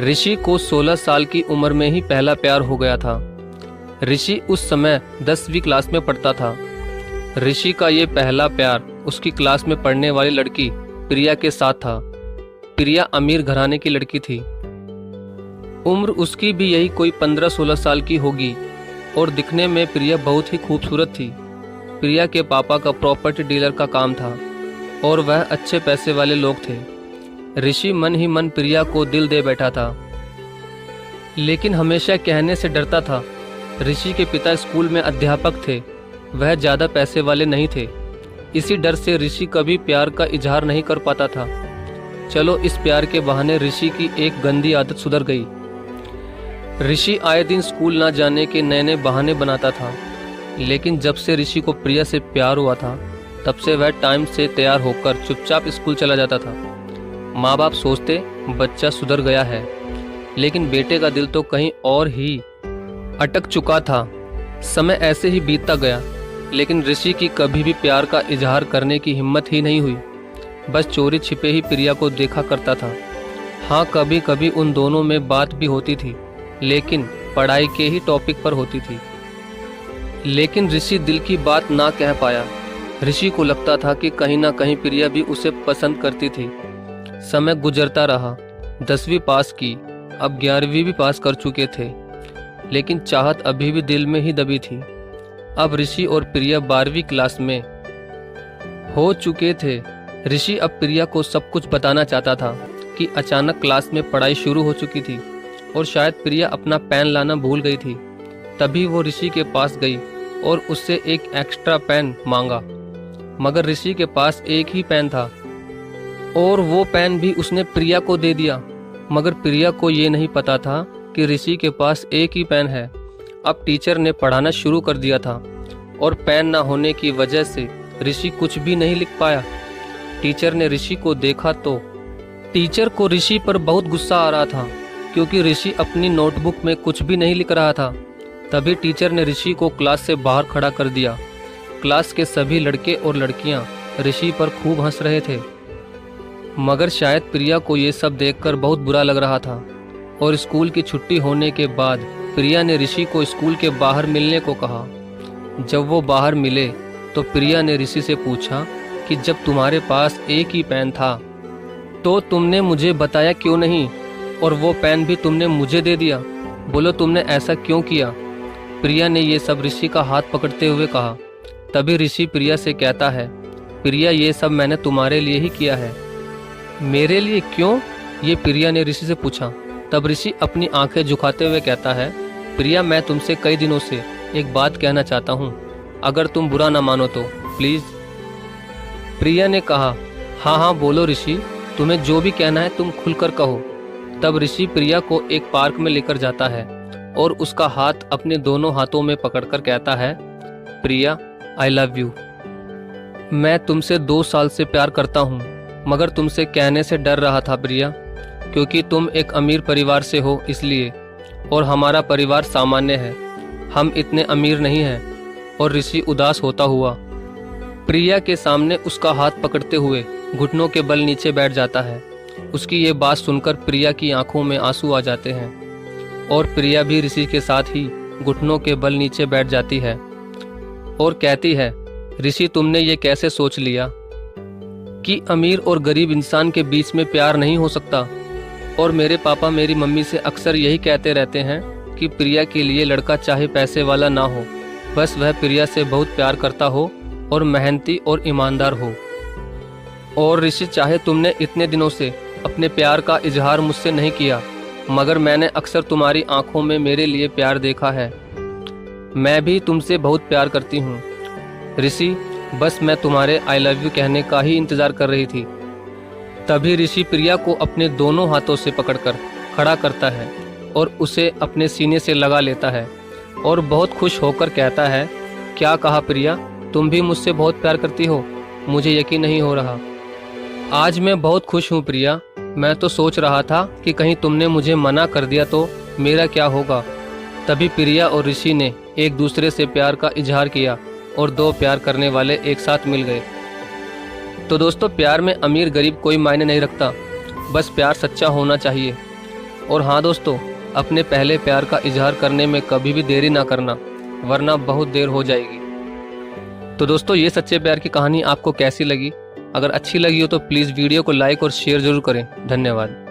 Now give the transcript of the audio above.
ऋषि को 16 साल की उम्र में ही पहला प्यार हो गया था। ऋषि उस समय 10वीं क्लास में पढ़ता था। ऋषि का ये पहला प्यार उसकी क्लास में पढ़ने वाली लड़की प्रिया के साथ था। प्रिया अमीर घराने की लड़की थी। उम्र उसकी भी यही कोई 15-16 साल की होगी और दिखने में प्रिया बहुत ही खूबसूरत थी। प्रिया के पापा का प्रॉपर्टी डीलर का काम था और वह अच्छे पैसे वाले लोग थे। ऋषि मन ही मन प्रिया को दिल दे बैठा था, लेकिन हमेशा कहने से डरता था। ऋषि के पिता स्कूल में अध्यापक थे, वह ज़्यादा पैसे वाले नहीं थे। इसी डर से ऋषि कभी प्यार का इजहार नहीं कर पाता था। चलो, इस प्यार के बहाने ऋषि की एक गंदी आदत सुधर गई। ऋषि आए दिन स्कूल ना जाने के नए नए बहाने बनाता था, लेकिन जब से ऋषि को प्रिया से प्यार हुआ था तब से वह टाइम से तैयार होकर चुपचाप स्कूल चला जाता था। माँ बाप सोचते बच्चा सुधर गया है, लेकिन बेटे का दिल तो कहीं और ही अटक चुका था। समय ऐसे ही बीतता गया, लेकिन ऋषि की कभी भी प्यार का इजहार करने की हिम्मत ही नहीं हुई। बस चोरी छिपे ही प्रिया को देखा करता था। हाँ, कभी कभी उन दोनों में बात भी होती थी, लेकिन पढ़ाई के ही टॉपिक पर होती थी। लेकिन ऋषि दिल की बात ना कह पाया। ऋषि को लगता था कि कहीं ना कहीं प्रिया भी उसे पसंद करती थी। समय गुजरता रहा। 10वीं पास की, अब 11वीं भी पास कर चुके थे, लेकिन चाहत अभी भी दिल में ही दबी थी। अब ऋषि और प्रिया 12वीं क्लास में हो चुके थे। ऋषि अब प्रिया को सब कुछ बताना चाहता था कि अचानक क्लास में पढ़ाई शुरू हो चुकी थी और शायद प्रिया अपना पेन लाना भूल गई थी। तभी वो ऋषि के पास गई और उससे एक एक्स्ट्रा पेन मांगा, मगर ऋषि के पास एक ही पेन था और वो पेन भी उसने प्रिया को दे दिया। मगर प्रिया को ये नहीं पता था कि ऋषि के पास एक ही पेन है। अब टीचर ने पढ़ाना शुरू कर दिया था और पेन ना होने की वजह से ऋषि कुछ भी नहीं लिख पाया। टीचर ने ऋषि को देखा तो टीचर को ऋषि पर बहुत गुस्सा आ रहा था, क्योंकि ऋषि अपनी नोटबुक में कुछ भी नहीं लिख रहा था। तभी टीचर ने ऋषि को क्लास से बाहर खड़ा कर दिया। क्लास के सभी लड़के और लड़कियां ऋषि पर खूब हंस रहे थे, मगर शायद प्रिया को ये सब देखकर बहुत बुरा लग रहा था। और स्कूल की छुट्टी होने के बाद प्रिया ने ऋषि को स्कूल के बाहर मिलने को कहा। जब वो बाहर मिले तो प्रिया ने ऋषि से पूछा कि जब तुम्हारे पास एक ही पेन था तो तुमने मुझे बताया क्यों नहीं, और वो पेन भी तुमने मुझे दे दिया। बोलो, तुमने ऐसा क्यों किया? प्रिया ने ये सब ऋषि का हाथ पकड़ते हुए कहा। तभी ऋषि प्रिया से कहता है, प्रिया, ये सब मैंने तुम्हारे लिए ही किया है। मेरे लिए क्यों? ये प्रिया ने ऋषि से पूछा। तब ऋषि अपनी आंखें झुकाते हुए कहता है, प्रिया, मैं तुमसे कई दिनों से एक बात कहना चाहता हूँ, अगर तुम बुरा ना मानो तो प्लीज़। प्रिया ने कहा, हाँ हाँ बोलो ऋषि, तुम्हें जो भी कहना है तुम खुलकर कहो। तब ऋषि प्रिया को एक पार्क में लेकर जाता है और उसका हाथ अपने दोनों हाथों में पकड़कर कहता है, प्रिया, आई लव यू। मैं तुमसे 2 साल से प्यार करता हूँ, मगर तुमसे कहने से डर रहा था प्रिया, क्योंकि तुम एक अमीर परिवार से हो इसलिए, और हमारा परिवार सामान्य है, हम इतने अमीर नहीं हैं। और ऋषि उदास होता हुआ प्रिया के सामने उसका हाथ पकड़ते हुए घुटनों के बल नीचे बैठ जाता है। उसकी ये बात सुनकर प्रिया की आंखों में आंसू आ जाते हैं और प्रिया भी ऋषि के साथ ही घुटनों के बल नीचे बैठ जाती है और कहती है, ऋषि, तुमने ये कैसे सोच लिया कि अमीर और गरीब इंसान के बीच में प्यार नहीं हो सकता? और मेरे पापा मेरी मम्मी से अक्सर यही कहते रहते हैं कि प्रिया के लिए लड़का चाहे पैसे वाला ना हो, बस वह प्रिया से बहुत प्यार करता हो और मेहनती और ईमानदार हो। और ऋषि, चाहे तुमने इतने दिनों से अपने प्यार का इजहार मुझसे नहीं किया, मगर मैंने अक्सर तुम्हारी आंखों में मेरे लिए प्यार देखा है। मैं भी तुमसे बहुत प्यार करती हूँ ऋषि, बस मैं तुम्हारे आई लव यू कहने का ही इंतज़ार कर रही थी। तभी ऋषि प्रिया को अपने दोनों हाथों से पकड़कर खड़ा करता है और उसे अपने सीने से लगा लेता है और बहुत खुश होकर कहता है, क्या कहा प्रिया, तुम भी मुझसे बहुत प्यार करती हो? मुझे यकीन नहीं हो रहा। आज मैं बहुत खुश हूँ प्रिया। मैं तो सोच रहा था कि कहीं तुमने मुझे मना कर दिया तो मेरा क्या होगा। तभी प्रिया और ऋषि ने एक दूसरे से प्यार का इजहार किया और 2 प्यार करने वाले एक साथ मिल गए। तो दोस्तों, प्यार में अमीर गरीब कोई मायने नहीं रखता, बस प्यार सच्चा होना चाहिए। और हाँ दोस्तों, अपने पहले प्यार का इजहार करने में कभी भी देरी ना करना, वरना बहुत देर हो जाएगी। तो दोस्तों, ये सच्चे प्यार की कहानी आपको कैसी लगी? अगर अच्छी लगी हो तो प्लीज़ वीडियो को लाइक और शेयर जरूर करें। धन्यवाद।